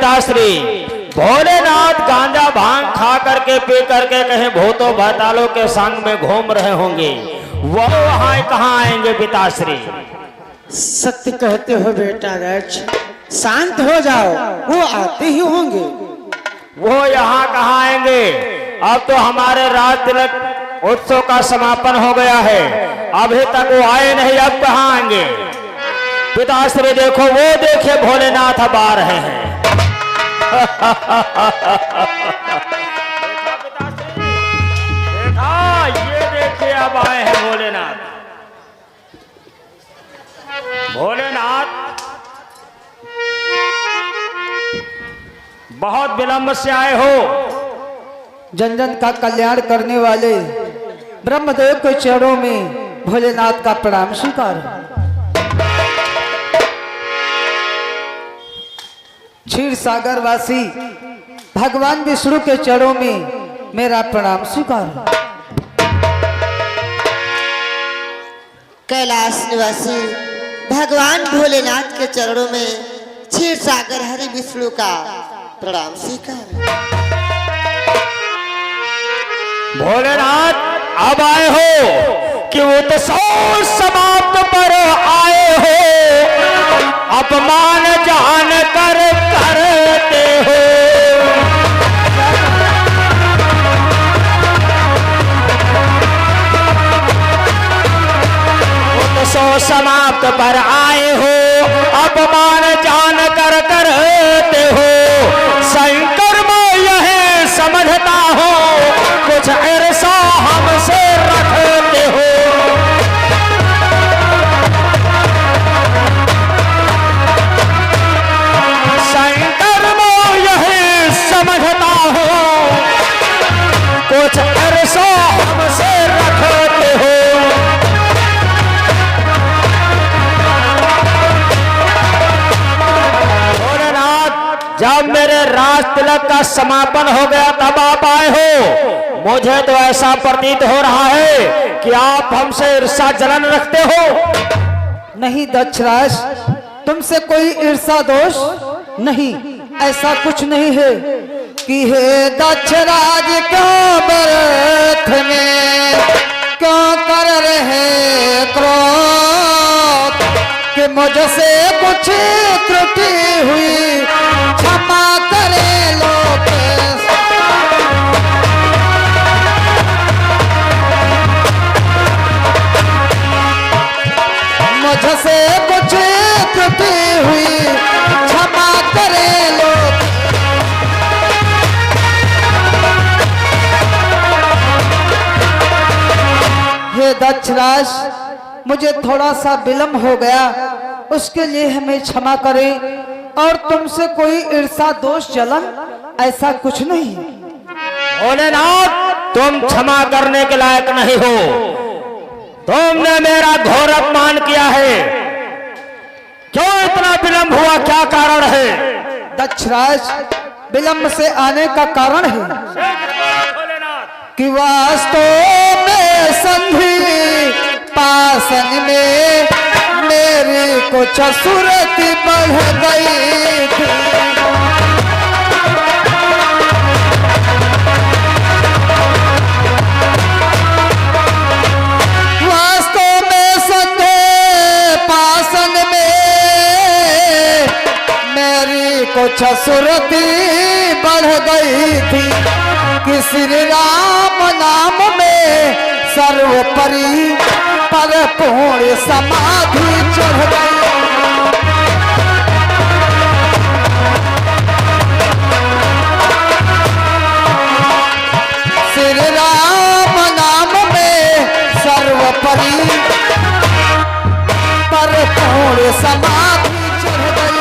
पिताश्री, भोलेनाथ गांजा भांग खा करके पी करके कहीं भूतों भैतालों के संग में घूम रहे होंगे, वो वहां कहाँ आएंगे पिताश्री? सत्य कहते हो बेटा रच, शांत हो जाओ, वो आते ही होंगे। वो यहाँ कहाँ आएंगे? अब तो हमारे राज तिलक उत्सव का समापन हो गया है, अभी तक वो आए नहीं, अब कहाँ आएंगे? पिताश्री देखो, वो देखिए भोलेनाथ अब आ रहे हैं। देखा, ये देखिए अब आए हैं भोलेनाथ। भोलेनाथ बहुत विलंब से आए हो। जन जन का कल्याण करने वाले ब्रह्मदेव के चरणों में भोलेनाथ का प्रणाम स्वीकार। क्षीर सागर वासी भगवान विष्णु के चरणों में मेरा प्रणाम स्वीकार। कैलाश निवासी भगवान भोलेनाथ के चरणों में क्षीर सागर हरि विष्णु का प्रणाम स्वीकार। भोलेनाथ अब आए हो कि उत्सव समाप्त पर आए हो, अपमान जान कर करते हो। उत्सव समाप्त पर आए हो, अपमान जान कर करते हो। शंकर मैं यह समझता हो, कुछ ऐसा हमसे रखते हो। शंकर मैं यह समझता हो, कुछ ऐसा हमसे रखते हो। जब मेरे राज तिलक का समापन हो गया तब आप आए हो। मुझे तो ऐसा प्रतीत हो रहा है कि आप हमसे ईर्ष्या जलन रखते हो। नहीं दक्षराज, तुमसे कोई ईर्ष्या दोष नहीं, ऐसा कुछ नहीं है। कि हे दक्षराज क्यों व्यर्थ में क्यों कर रहे क्रोध, कि मुझसे कुछ त्रुटि हुई क्षमा करे लोग। मुझसे कुछ त्रुटि हुई क्षमा करे लोग। हे दक्षराज, मुझे थोड़ा सा विलंब हो गया, उसके लिए हमें क्षमा करें। और तुमसे कोई ईर्ष्या दोष जलन ऐसा कुछ नहीं। भोलेनाथ, तुम क्षमा करने के लायक नहीं हो। तुमने मेरा घोर अपमान किया है। क्यों इतना विलंब हुआ, क्या कारण है? दक्षराज, विलंब से आने का कारण है कि वास्तव में संधि पासन में मेरी कुछ सुरती बढ़ गई थी। वास्तव में संधि पासन में मेरी कुछ सुरती बढ़ गई थी। कि श्री राम नाम में सर्वोपरि पर पूर्ण समाधि चढ़ गई। श्री राम नाम में सर्वोपरि पर पूर्ण समाधि चढ़ गई।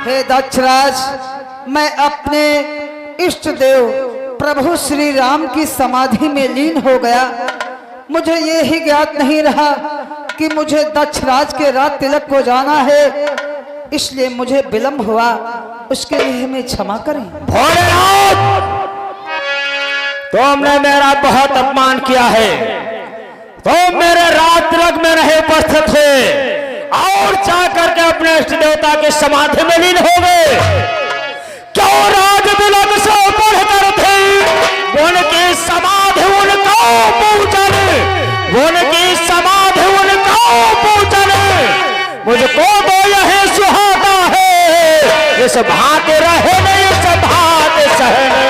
हे दक्षराज, मैं अपने इष्ट देव प्रभु श्री राम की समाधि में लीन हो गया। मुझे ये ही ज्ञात नहीं रहा कि मुझे दक्षराज के रात तिलक को जाना है, इसलिए मुझे विलंब हुआ। उसके लिए हमें क्षमा करें। भोलेनाथ, तुमने मेरा बहुत अपमान किया है। तो मेरे रात तिलक में नहीं उपस्थित हुए और जाकर के अपने इष्ट देवता की समाधि में लीन हो गए। क्यों राज तिलक से बढ़कर थी उनकी समाधि, उनको पूजन, उनकी समाधि, उनको पूजन मुझको तो यही सुहाता है। इस भांति रहे नहीं, इस भांति सहने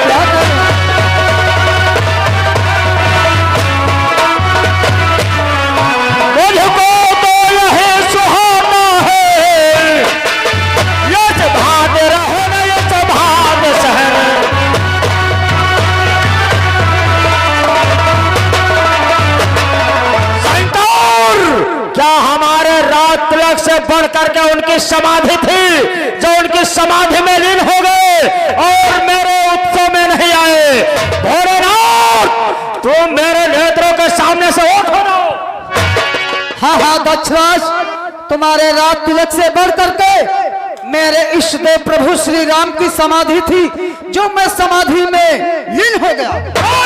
मुझको तो यही सुहाता है। इस भांति रहे नहीं, इस भांति सहने क्या हमारे रात तिलक से बढ़ करके उनकी समाधि थी, जो उनकी समाधि में लीन हो गए और मेरे उत्सव में नहीं आए। भोलेनाथ तुम मेरे नेत्रों के सामने से उठ हो। हाँ हाँ दक्षराज, तुम्हारे रात तिलक से बढ़ करके मेरे इष्ट देव प्रभु श्री राम की समाधि थी, जो मैं समाधि में लीन हो गया।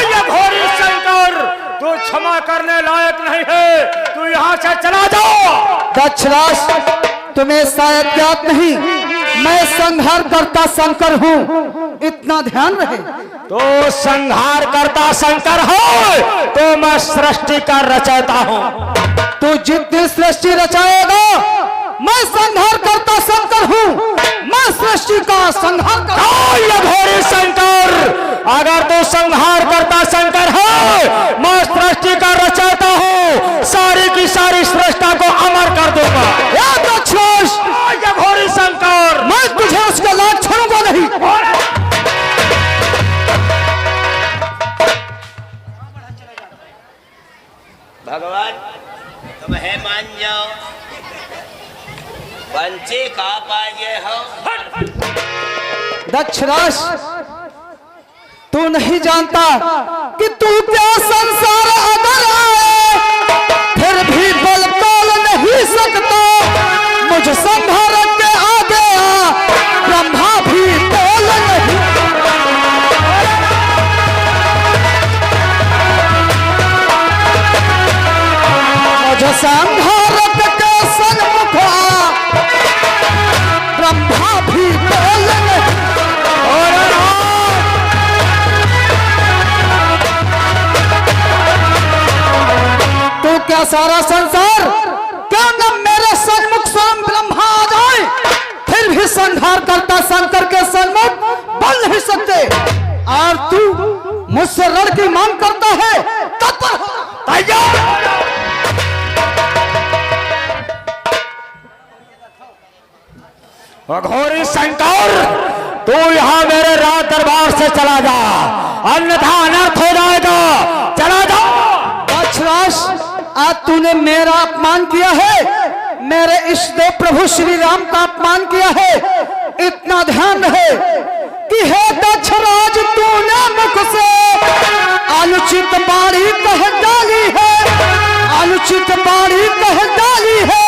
ये घोरी शंकर, तू क्षमा करने लायक नहीं है, तू यहाँ से चला जाओ। दक्षराज, तुम्हें शायद ज्ञात नहीं, मैं संहार करता शंकर हूँ, इतना ध्यान रहे। तो संहार करता शंकर हो तो मैं सृष्टि का रचयिता हूँ। तू जितनी सृष्टि रचाएगा, मैं संहार करता शंकर हूँ, मैं सृष्टि का संहार करता। घोरी शंकर, अगर तू संहार करता शंकर है, मैं सृष्टि का रचयिता हूँ, सारी की सारी सृष्टि को अमर कर दूंगा। घोरी शंकर, मैं तुझे उसका लाभ छोड़ूंगा नहीं। भगवान तुम है मान जाओ, पंचे का पाए हो। दक्षराज, तू नहीं जानता कि तू क्या संसार अगर आए, फिर भी बल तोल नहीं सकता। मुझ संहार के आगे आ, ब्रह्मा भी तोल नहीं। मुझ संहार के सन्मुख आ, ब्रह्मा भी तोल नहीं। तो क्या सारा संसार, क्या न मेरे सन्मुख स्वयं ब्रह्मा आ जाए, फिर भी संहार करता शंकर के सन्मुख बन नहीं सकते। और तू मुझसे रण की मांग करता है, तत्पर हो। घोरी शंकर, तू यहाँ मेरे रात दरबार से चला जा, अन्यथा अनर्थ हो जाएगा। चला जा। दक्षराज, आज तूने मेरा अपमान किया है, मेरे इष्ट देव प्रभु श्री राम का अपमान किया है। इतना ध्यान रहे कि हे दक्षराज, तूने मुख से अनुचित बाणी कह डाली है, अनुचित बाणी कह डाली है।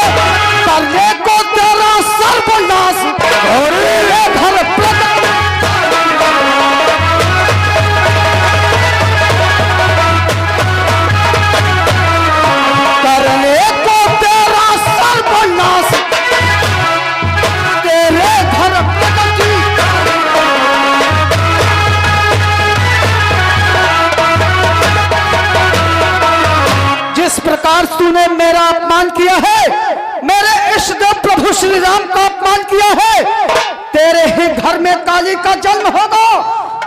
करने को तेरा सर्वनाश घर करने को तेरा सर्वनाश तेरे घर प्रगति। जिस प्रकार तूने मेरा अपमान किया है, मेरे इष्ट देव प्रभु श्री राम का अपमान किया है, तेरे ही घर में काली का जन्म होगा।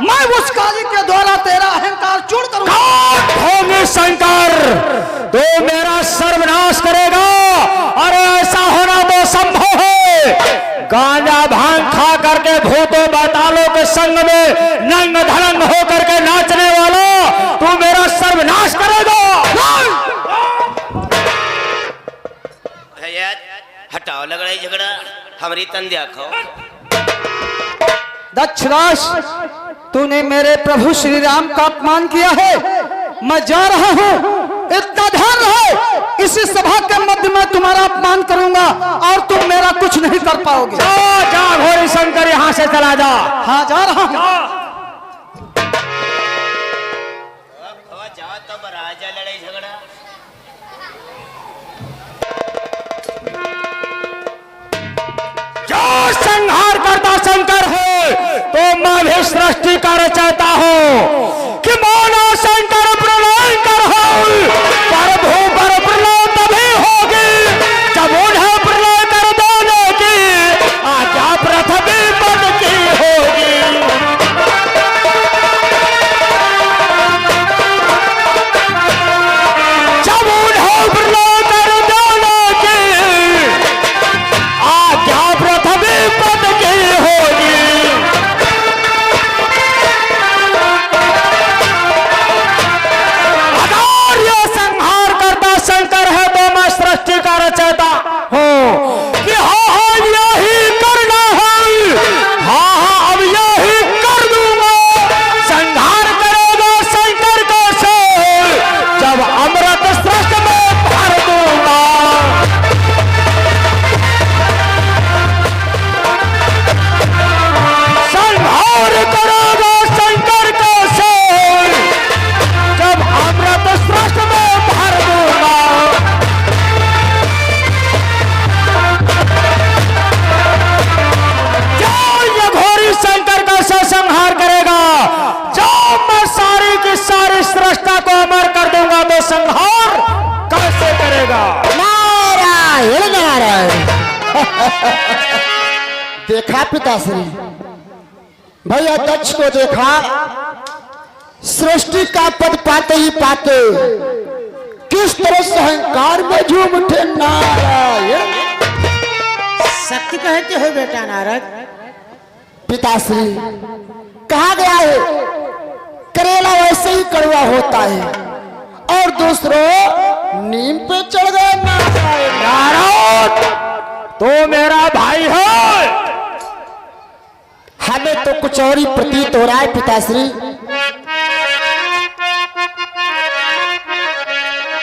मैं उस काली के द्वारा तेरा अहंकार चूर्ण करूंगा। शंकर, तो मेरा सर्वनाश करेगा। अरे ऐसा होना तो संभव है। गांजा भांग खा करके भूतों बतालों के संग में नंग धड़ंग होकर के नाचने वाला, तू मेरा सर्वनाश करेगा। हटाओ लड़ाई झगड़ा, हमारी तन देखो। दक्षराज, तूने मेरे प्रभु श्री राम का अपमान किया है, मैं जा रहा हूँ। इतना ध्यान रहे, इसी सभा के मध्य में तुम्हारा अपमान करूंगा और तुम मेरा कुछ नहीं कर पाओगे। जा जा घोरी शंकर, यहाँ से चला जा। हाँ, जा रहा हूँ। जाओ तो राजा लड़ाई झगड़ा। संहार करता शंकर है तो मैं भी सृष्टि का रचयिता हूँ कि मानो शंकर प्रलयंकर हो प्रभु पर प्रलय तभी होगी जब उन्हें प्रलय कर देने की आज्ञा पृथ्वी पद की होगी। जब उन्हें प्रलय कर देने की आज्ञा पृथ्वी पद की होगी। अगर ये संहार करता शंकर है तो मैं सृष्टि का रचयिता हूँ कि हाँ यही करना है, हाँ अब यही कर दूंगा। संहार करेगा शंकर का शोर जब अमृत सृष्टि में भर दूंगा। संहार करेगा शंकर का शोर जब अमृत सृष्टि में भर दूंगा। जो ये घोरी शंकर का संहार करेगा, जो मैं सारी की सारी सृष्टि को अमर कर दूंगा तो संहार कैसे करेगा? नारायण नारायण। देखा पिताश्री, भैया दक्ष को देखा, सृष्टि का पद पाते ही पाते किस तरह से अहंकार में झूम उठे। नारायण सत्य कहते हो बेटा नारद। पिताश्री, कहा गया है करेला वैसे ही कड़वा होता है और दूसरों नीम पे चढ़ गए। नारद तो मेरा भाई है। हमें तो कुछ और ही प्रतीत हो रहा है पिताश्री।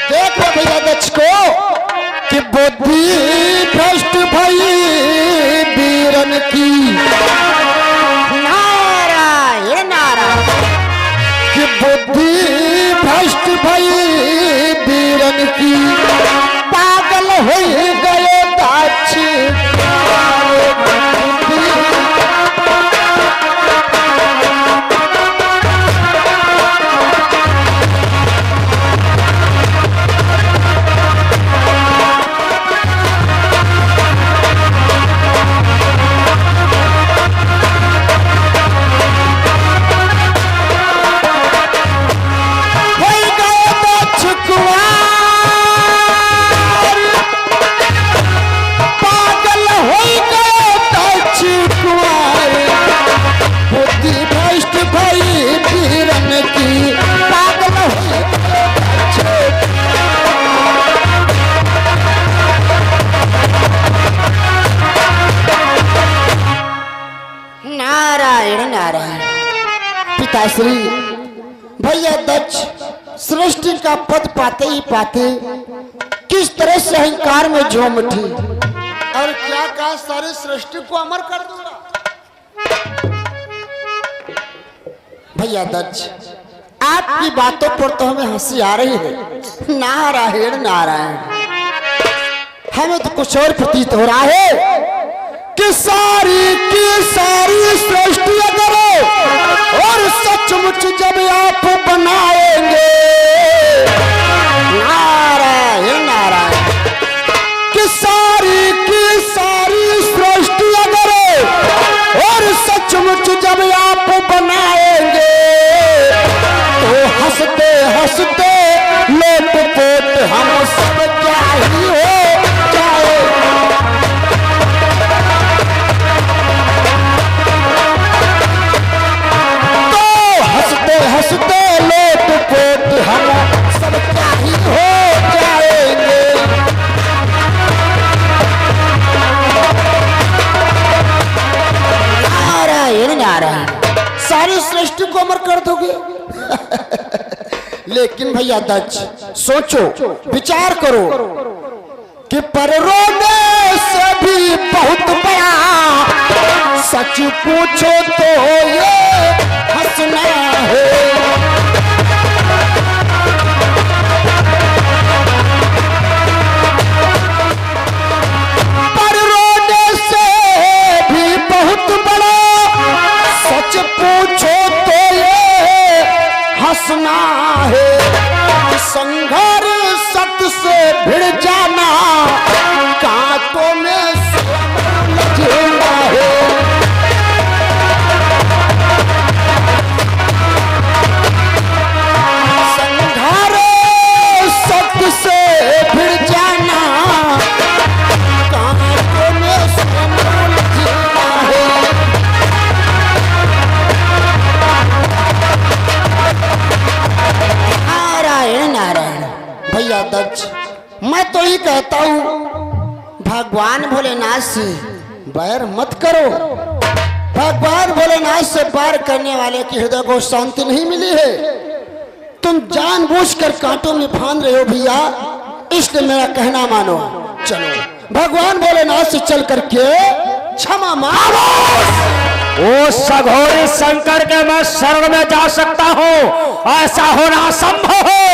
देखो भैया दक्ष को कि बुद्धि भ्रष्ट भई वीरन की। नारायण नारायण। कि बुद्धि भ्रष्ट भई वीरन की पागल हो गए दक्ष। पिताश्री, भैया दक्ष सृष्टि का पद पाते ही पाते किस तरह से अहंकार में झूम उठी और क्या कहा, सारी सृष्टि को अमर कर दूंगा। भैया दक्ष, आपकी बातों पर तो हमें हंसी आ रही है। नारायण नारायण। हमें तो कुछ और प्रतीत हो रहा है कि सारी की सारी सृष्टि अगर और सचमुच जब आप बनाएंगे। नारायण नारायण। कि सारी की सारी सृष्टि अगर और सचमुच जब आप बनाएंगे तो हंसते हंसते लोटपोट हम सब क्या ही हो जाए। हंसते लोटपोट हम सब क्या ही हो जाएंगे। नारायण नारायण। सारी सृष्टि को अमर कर दोगे। लेकिन भैया दक्ष, सोचो विचार करो कि पर रोने से भी बहुत बड़ा सच पूछो तो ये हंसना है। पर रोने से कहता हूँ भगवान भोलेनाथ से बैर मत करो। भगवान भोलेनाथ से बैर करने वाले के हृदय को शांति नहीं मिली है। तुम जानबूझकर कांटों में फांद रहे हो भैया, इसलिए मेरा कहना मानो। चलो भगवान भोलेनाथ से चल करके क्षमा मांगो। ओ सघोरी शंकर के मैं स्वर्ग में जा सकता हूँ, ऐसा होना संभव है।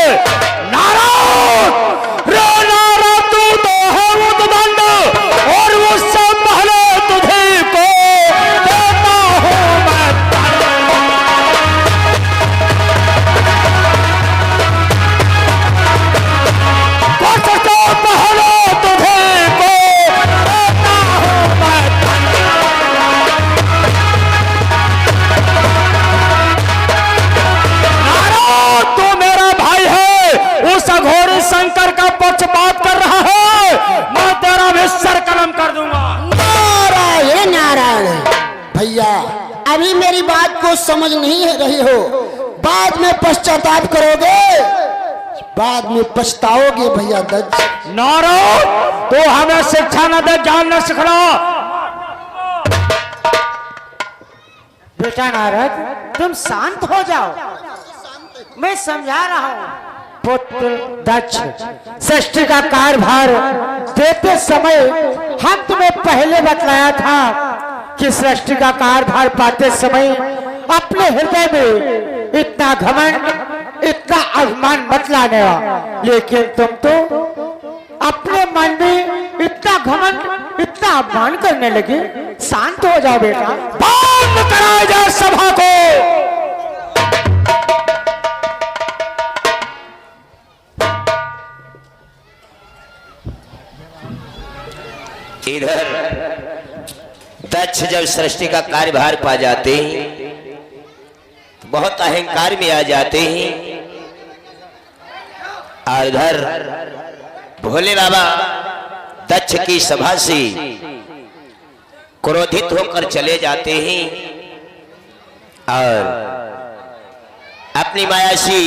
नारायण रे नारायण, तू तो है उद्दंड और उससे पहले तुझे को देता हूँ मैं। कुछ तो पहले तुझे को देता हूँ मैं। तू मेरा भाई है, उस अघोरी शंकर का पक्षपात कर रहा है, मैं तेरा भी सर कलम कर दूंगा। नारायण नारायण। भैया अभी मेरी बात को समझ नहीं रही हो, बाद में पश्चाताप करोगे, बाद में पछताओगे भैया दज्ज। नारायण तो हमें शिक्षा न दे, ज्ञान न सिखला। बेटा नारद तुम शांत हो जाओ, मैं समझा रहा हूँ। पुत्र दक्ष, सृष्टि का कार्यभार देते समय हम तुम्हें पहले बतलाया था कि सृष्टि का कार्यभार पाते समय अपने हृदय में इतना घमंड, इतना अभिमान मत लाने, लेकिन तुम तो अपने मन में इतना घमंड, इतना अपमान करने लगे। शांत हो जाओ बेटा। बंद कराया जाए सभा को। इधर दक्ष जब सृष्टि का कार्यभार पा जाते हैं तो बहुत अहंकार में आ जाते हैं, और इधर भोले बाबा दक्ष की सभा से क्रोधित होकर चले जाते हैं और अपनी माया से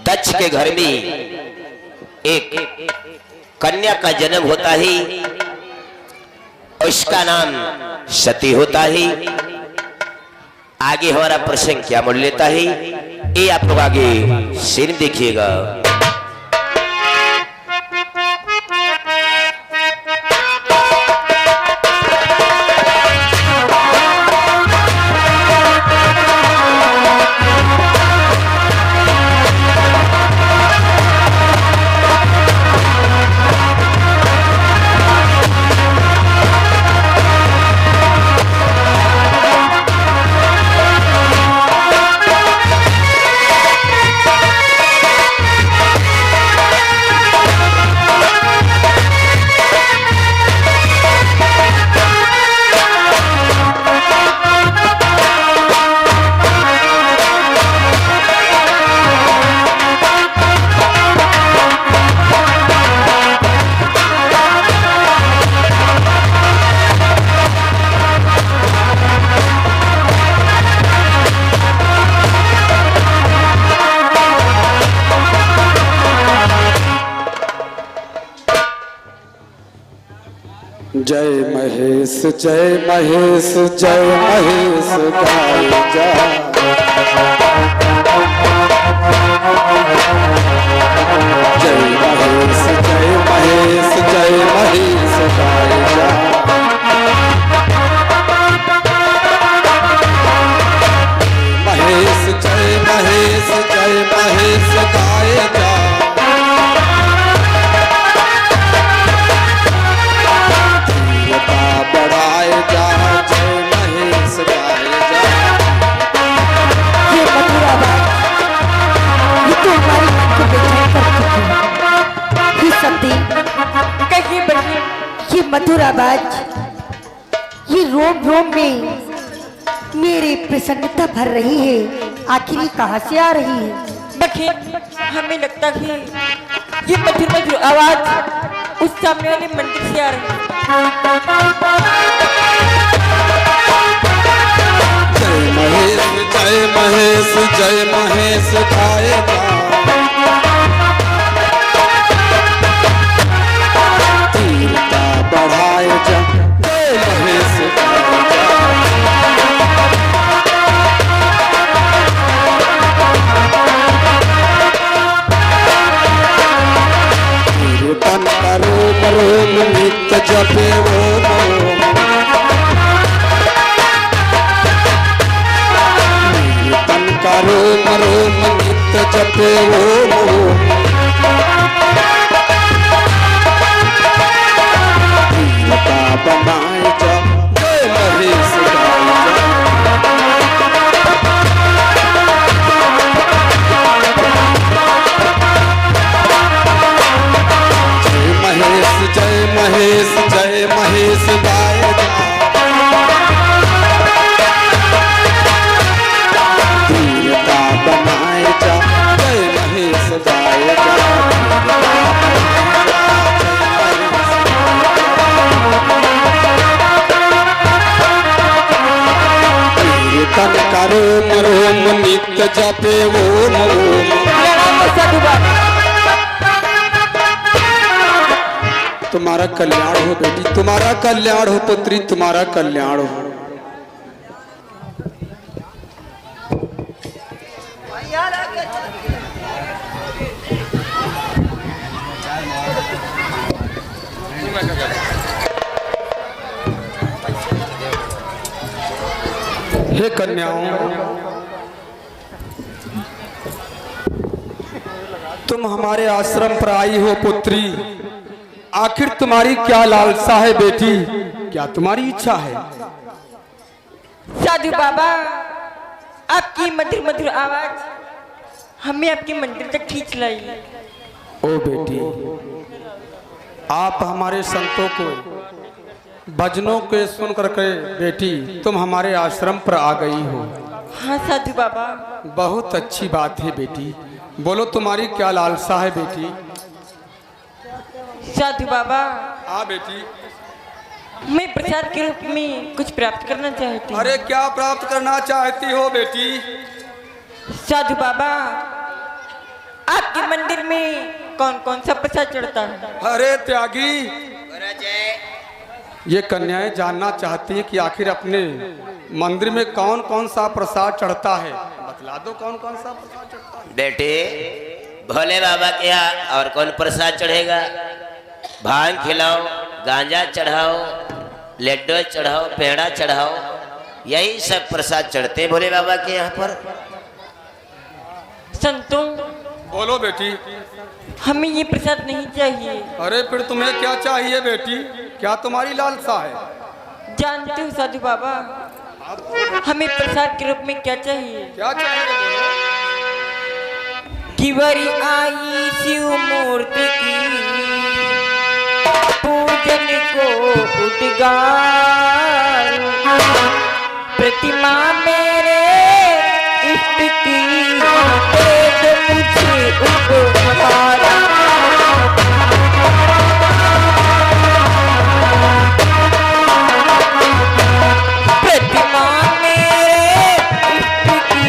दक्ष के घर में एक कन्या का जन्म होता है, उसका नाम सती होता है। आगे हमारा प्रसंग क्या मोड़ लेता है, ये आप लोग आगे सीन देखिएगा। जय महेश जय महेश जय महेश गाय जा। जय महेश जय महेश जय महेश गाय जा। महेश जय महेश जय महेश गाय जा। बढ़ाए जा जय महेश गाय जा। ये मथुरा बात, ये तो हमारी मन को बेचैन कर चुकी है। ये सती कहिए बहन, ये मथुरा बात, ये रोम रोम में मेरी प्रसन्नता भर रही है, आखिर ये कहाँ से आ रही है? बखिन हमें लगता है ये मधुर मधुर आवाज उस सामने वाले मंदिर से आ रही है। जय महेश जय महेश जय महेश गाय जा। जपे ओम कीर्तन का रोम रोम नित्य जपे ओम कीर्ता बनाए जा जय महेश गाए जा जय महेश गाय धीरता बनाए जा जय महेश गाय कीर्तन करो रोम नित्य जपे ओम तुम्हारा कल्याण हो बेटी, तुम्हारा कल्याण हो पुत्री, तुम्हारा कल्याण हो। हे कन्याओं, तुम हमारे आश्रम पर आई हो पुत्री, आखिर तुम्हारी क्या लालसा है बेटी, क्या तुम्हारी इच्छा है? साधु बाबा, आपकी मधुर मधुर आवाज हमें आपके मंदिर तक खींच लाई। ओ बेटी, आप हमारे संतों को भजनों के सुन करके बेटी तुम हमारे आश्रम पर आ गई हो। हाँ साधु बाबा। बहुत अच्छी बात है बेटी, बोलो तुम्हारी क्या लालसा है बेटी? साधु बाबा। हाँ बेटी। मैं प्रसाद के रूप में कुछ प्राप्त करना चाहती हूँ। अरे क्या प्राप्त करना चाहती हो बेटी? साधु बाबा, आपके मंदिर में कौन कौन सा प्रसाद चढ़ता है? अरे त्यागी, ये कन्याएं जानना चाहती हैं कि आखिर अपने मंदिर में कौन कौन सा प्रसाद चढ़ता है, बतला दो कौन कौन सा प्रसाद चढ़ता है। बेटे, भोले बाबा के यहाँ और कौन प्रसाद चढ़ेगा? भांग खिलाओ, गांजा चढ़ाओ, लड्डू चढ़ाओ, पेड़ा चढ़ाओ, यही सब प्रसाद चढ़ते भोले बाबा के यहाँ पर। संतों, बोलो बेटी। हमें ये प्रसाद नहीं चाहिए। अरे फिर तुम्हें क्या चाहिए बेटी, क्या तुम्हारी लालसा है? जानते हो साधु बाबा, हमें प्रसाद के रूप में क्या चाहिए? क्या चाहिए? कि बड़ी आई शिव मूर्ति की पूजन को उद्गार, प्रतिमा मेरे इष्ट की दे दो मुझे उपहार। प्रतिमा मेरे इष्ट की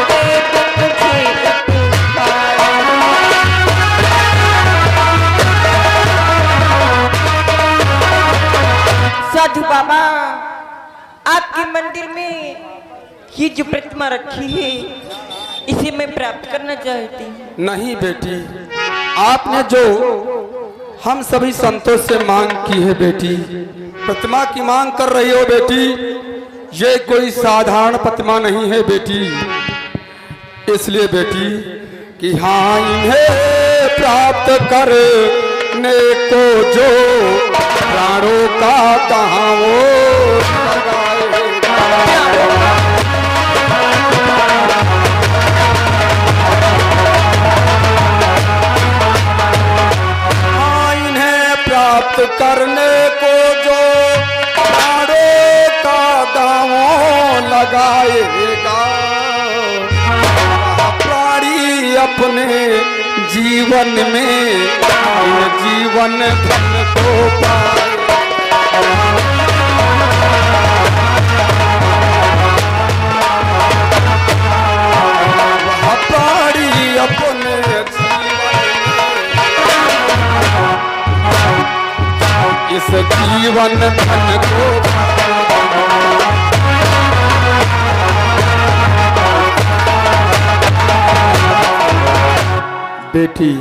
दे दो मुझे उपहार। साधु बाबा, आपके मंदिर में ये जो प्रतिमा रखी है इसे मैं प्राप्त करना चाहती हूँ। नहीं बेटी, आपने जो हम सभी संतों से मांग की है बेटी, प्रतिमा की मांग कर रही हो बेटी, ये कोई साधारण प्रतिमा नहीं है बेटी। इसलिए बेटी कि हाँ, इन्हें प्राप्त करने को जो प्राणों का कहाँ वो प्राप्त करने को जो प्राणों का दांव लगाएगा, प्राणी अपने जीवन में जीवन धन को पाए। प्राणी अपने इस जीवन धन को बेटी,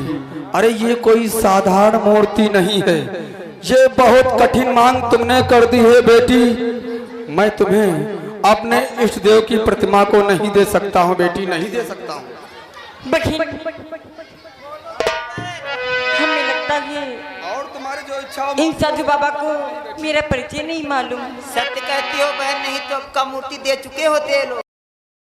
अरे ये कोई साधारण मूर्ति नहीं है, ये बहुत कठिन मांग तुमने कर दी है बेटी। मैं तुम्हें अपने इष्ट देव की प्रतिमा को नहीं दे सकता हूँ बेटी, नहीं दे सकता हूँ। बहन, हमें लगता है और तुम्हारी जो इच्छा हो इन साधु बाबा को मेरा परिचय नहीं मालूम। सत्य कहती हो बहन, नहीं तो अब का मूर्ति दे चुके होते हैं लोग।